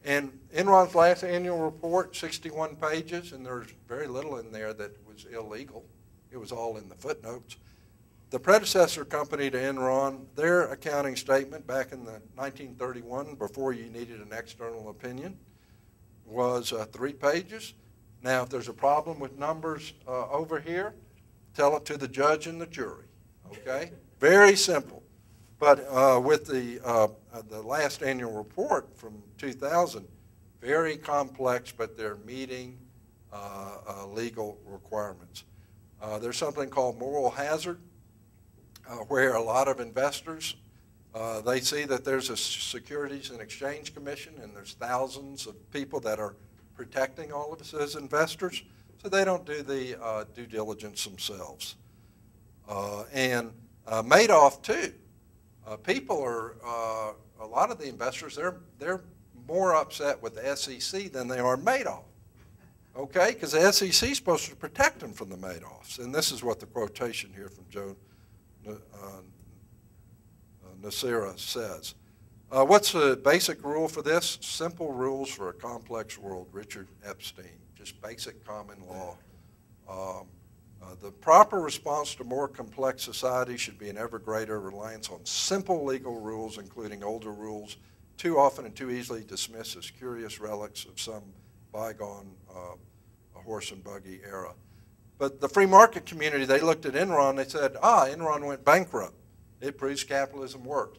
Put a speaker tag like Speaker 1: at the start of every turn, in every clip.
Speaker 1: And Enron's last annual report, 61 pages, and there's very little in there that was illegal. It was all in the footnotes. The predecessor company to Enron, their accounting statement back in the 1931, before you needed an external opinion, was 3 pages. Now, if there's a problem with numbers over here, tell it to the judge and the jury, okay? Very simple. But with the last annual report from 2000, very complex, but they're meeting legal requirements. There's something called moral hazard, where a lot of investors, they see that there's a Securities and Exchange Commission and there's thousands of people that are protecting all of us as investors, so they don't do the due diligence themselves. And Madoff too. People are, a lot of the investors, they're more upset with the SEC than they are Madoff. Okay, because the SEC is supposed to protect them from the Madoffs. And this is what the quotation here from Joe Nacera says. What's the basic rule for this? Simple rules for a complex world, Richard Epstein, just basic common law. The proper response to more complex society should be an ever greater reliance on simple legal rules, including older rules, too often and too easily dismissed as curious relics of some bygone horse and buggy era. But the free market community, they looked at Enron, they said, Enron went bankrupt. It proves capitalism works.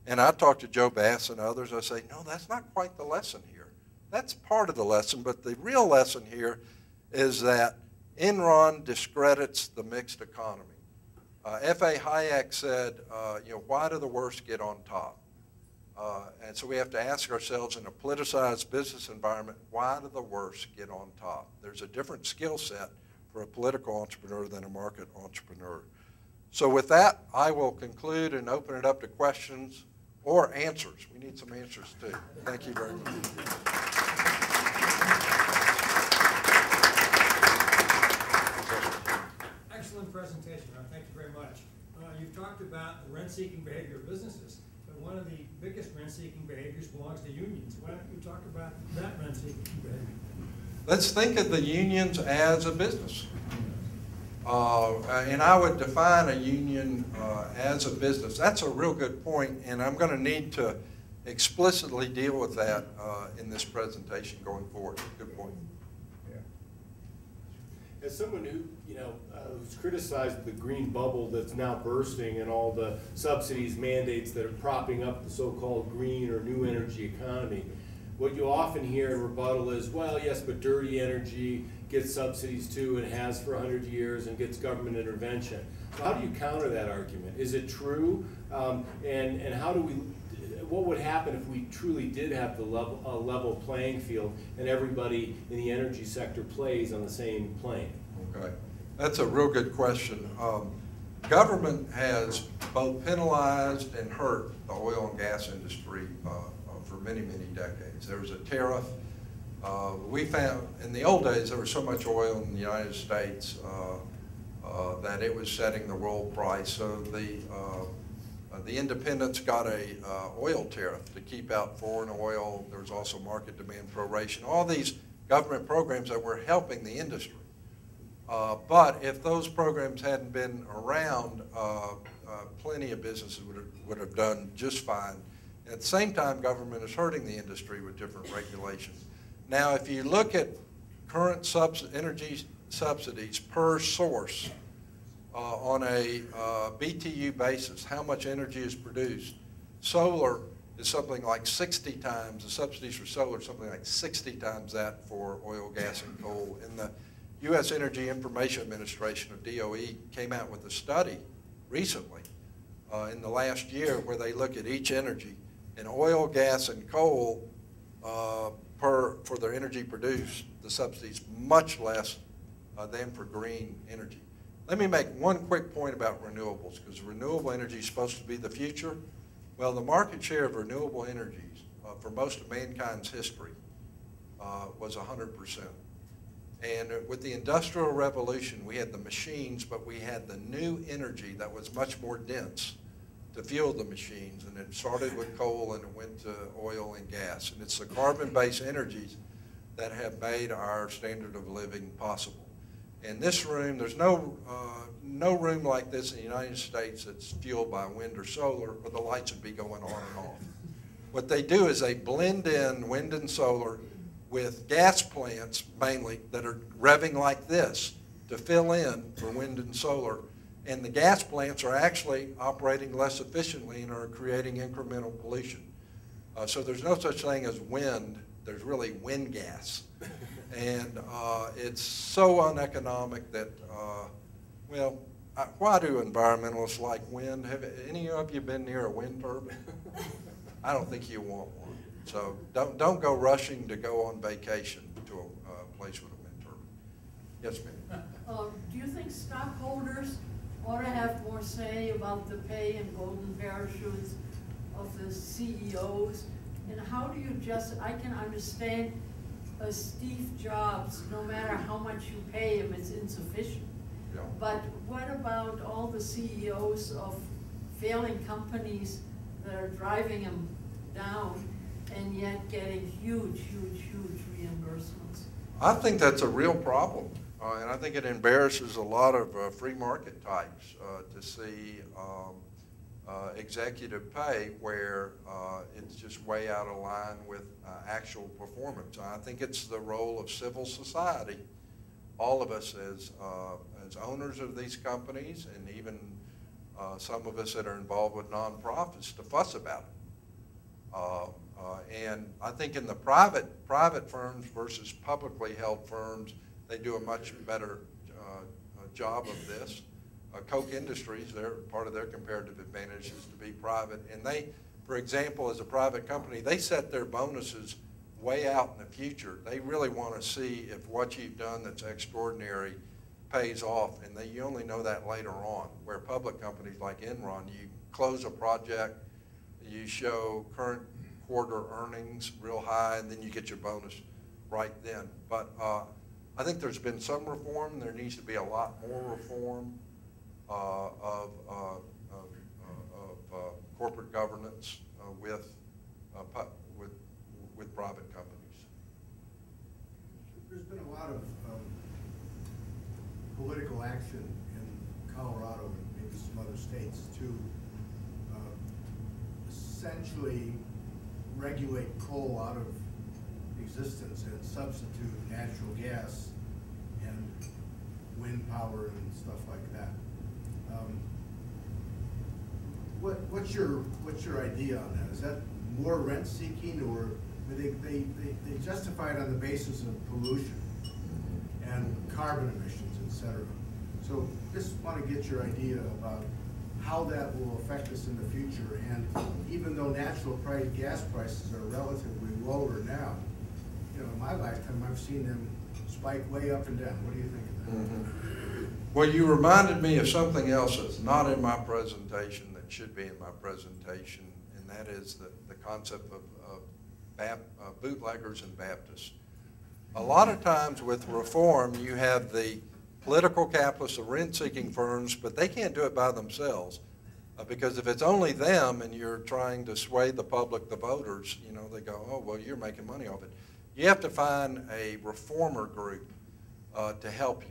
Speaker 1: And I talked to Joe Bass and others, I say, no, that's not quite the lesson here. That's part of the lesson, but the real lesson here is that Enron discredits the mixed economy. F.A. Hayek said, why do the worst get on top? And so we have to ask ourselves in a politicized business environment, why do the worst get on top? There's a different skill set for a political entrepreneur than a market entrepreneur. So with that, I will conclude and open it up to questions or answers. We need some answers too. Thank you very much.
Speaker 2: Excellent presentation. Thank you very much. You've talked about the rent-seeking behavior of businesses, but one of the biggest rent-seeking behaviors belongs to unions. Why don't you talk about that rent-seeking behavior?
Speaker 1: Let's think of the unions as a business. And I would define a union as a business. That's a real good point, and I'm going to need to explicitly deal with that in this presentation going forward. Good point.
Speaker 3: Yeah. As someone who, who's criticized the green bubble that's now bursting and all the subsidies, mandates that are propping up the so-called green or new energy economy, what you often hear in rebuttal is, well, yes, but dirty energy gets subsidies too and has for 100 years and gets government intervention. So how do you counter that argument? Is it true? And how do we, what would happen if we truly did have a level playing field and everybody in the energy sector plays on the same plane?
Speaker 1: Okay, that's a real good question. Government has both penalized and hurt the oil and gas industry for many, many decades. There was a tariff. We found in the old days there was so much oil in the United States that it was setting the world price. So the independents got a oil tariff to keep out foreign oil. There was also market demand proration. All these government programs that were helping the industry. But if those programs hadn't been around, plenty of businesses would have done just fine. At the same time, government is hurting the industry with different regulations. Now, if you look at current energy subsidies per source on a BTU basis, how much energy is produced, solar is something like 60 times, the subsidies for solar are something like 60 times that for oil, gas, and coal. And the U.S. Energy Information Administration, or DOE, came out with a study recently in the last year where they look at each energy. And oil, gas, and coal, for their energy produced, the subsidies much less than for green energy. Let me make one quick point about renewables, because renewable energy is supposed to be the future. Well, the market share of renewable energies for most of mankind's history was 100%. And with the Industrial Revolution, we had the machines, but we had the new energy that was much more dense to fuel the machines. And it started with coal and it went to oil and gas. And it's the carbon-based energies that have made our standard of living possible. In this room, there's no room like this in the United States that's fueled by wind or solar, or the lights would be going on and off. What they do is they blend in wind and solar with gas plants, mainly, that are revving like this to fill in for wind and solar. And the gas plants are actually operating less efficiently and are creating incremental pollution. So there's no such thing as wind. There's really wind gas. And it's so uneconomic that, well, why do environmentalists like wind? Have any of you been near a wind turbine? I don't think you want one. So don't go rushing to go on vacation to a place with a wind turbine. Yes, ma'am.
Speaker 4: Do you think stockholders ought to have more say about the pay and golden parachutes of the CEOs? And how do you I can understand Steve Jobs, no matter how much you pay him, it's insufficient.
Speaker 1: Yeah.
Speaker 4: But what about all the CEOs of failing companies that are driving them down and yet getting huge, huge, huge reimbursements?
Speaker 1: I think that's a real problem. And I think it embarrasses a lot of free market types to see executive pay where it's just way out of line with actual performance. I think it's the role of civil society, all of us as owners of these companies, and even some of us that are involved with nonprofits, to fuss about it. And I think in the private firms versus publicly held firms, they do a much better job of this. Coke Industries, part of their comparative advantage is to be private. And they, for example, as a private company, they set their bonuses way out in the future. They really want to see if what you've done that's extraordinary pays off, and you only know that later on. Where public companies like Enron, you close a project, you show current quarter earnings real high, and then you get your bonus right then. But I think there's been some reform. There needs to be a lot more reform of corporate governance with private companies.
Speaker 5: There's been a lot of political action in Colorado and maybe some other states to essentially regulate coal out of existence and substitute natural gas and wind power and stuff like that. What's your idea on that? Is that more rent seeking, or they justify it on the basis of pollution and carbon emissions, etc. So just want to get your idea about how that will affect us in the future. And even though natural gas prices are relatively lower now, you know, in my lifetime I've seen them spike way up and down. What do you think of that?
Speaker 1: Mm-hmm. Well, you reminded me of something else that's not in my presentation that should be in my presentation, and that is the concept of bootleggers and Baptists. A lot of times with reform, you have the political capitalists, the rent-seeking firms, but they can't do it by themselves. Because if it's only them and you're trying to sway the public, the voters, you know, they go, oh, well, you're making money off it. You have to find a reformer group to help you.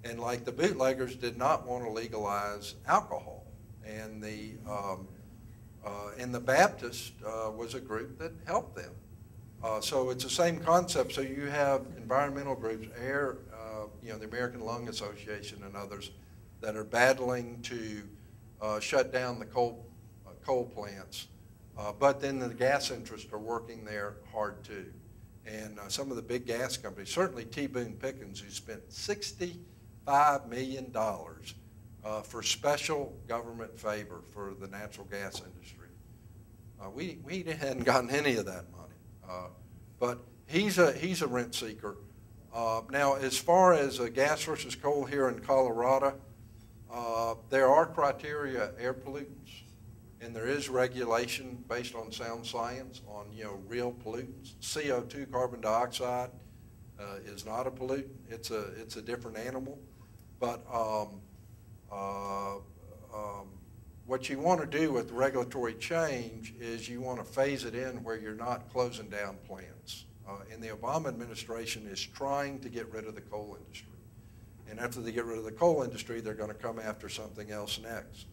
Speaker 1: And like the bootleggers did not want to legalize alcohol. And the Baptist was a group that helped them. So it's the same concept. So you have environmental groups, you know, the American Lung Association and others that are battling to shut down the coal plants. But then the gas interests are working there hard too. And some of the big gas companies, certainly T. Boone Pickens, who spent $65 million for special government favor for the natural gas industry. We hadn't gotten any of that money. But he's a rent seeker. Now, as far as gas versus coal here in Colorado, there are criteria, air pollutants, and there is regulation based on sound science on, you know, real pollutants. CO2, carbon dioxide, is not a pollutant. It's a different animal. But what you want to do with regulatory change is you want to phase it in where you're not closing down plants. And the Obama administration is trying to get rid of the coal industry. And after they get rid of the coal industry, they're going to come after something else next.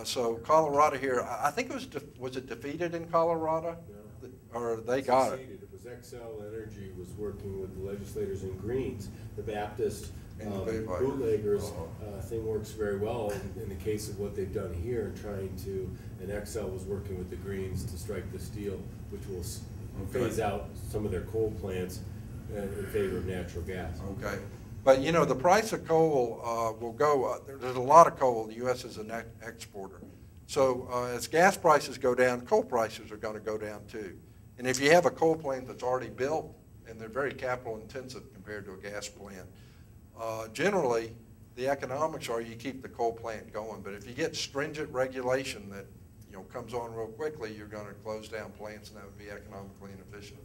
Speaker 1: So Colorado here, I think was it defeated in Colorado?
Speaker 3: No.
Speaker 1: Or they got it?
Speaker 3: It was Xcel Energy was working with the legislators in Greens. The Baptist
Speaker 1: And the
Speaker 3: bootleggers thing works very well in the case of what they've done here, trying to, and Xcel was working with the Greens to strike this deal, which will phase out some of their coal plants in favor of natural gas.
Speaker 1: Okay. But you know, the price of coal will go, there's a lot of coal. The U.S. is an exporter. So as gas prices go down, coal prices are going to go down too. And if you have a coal plant that's already built, and they're very capital intensive compared to a gas plant, generally the economics are you keep the coal plant going. But if you get stringent regulation that comes on real quickly, you're going to close down plants, and that would be economically inefficient.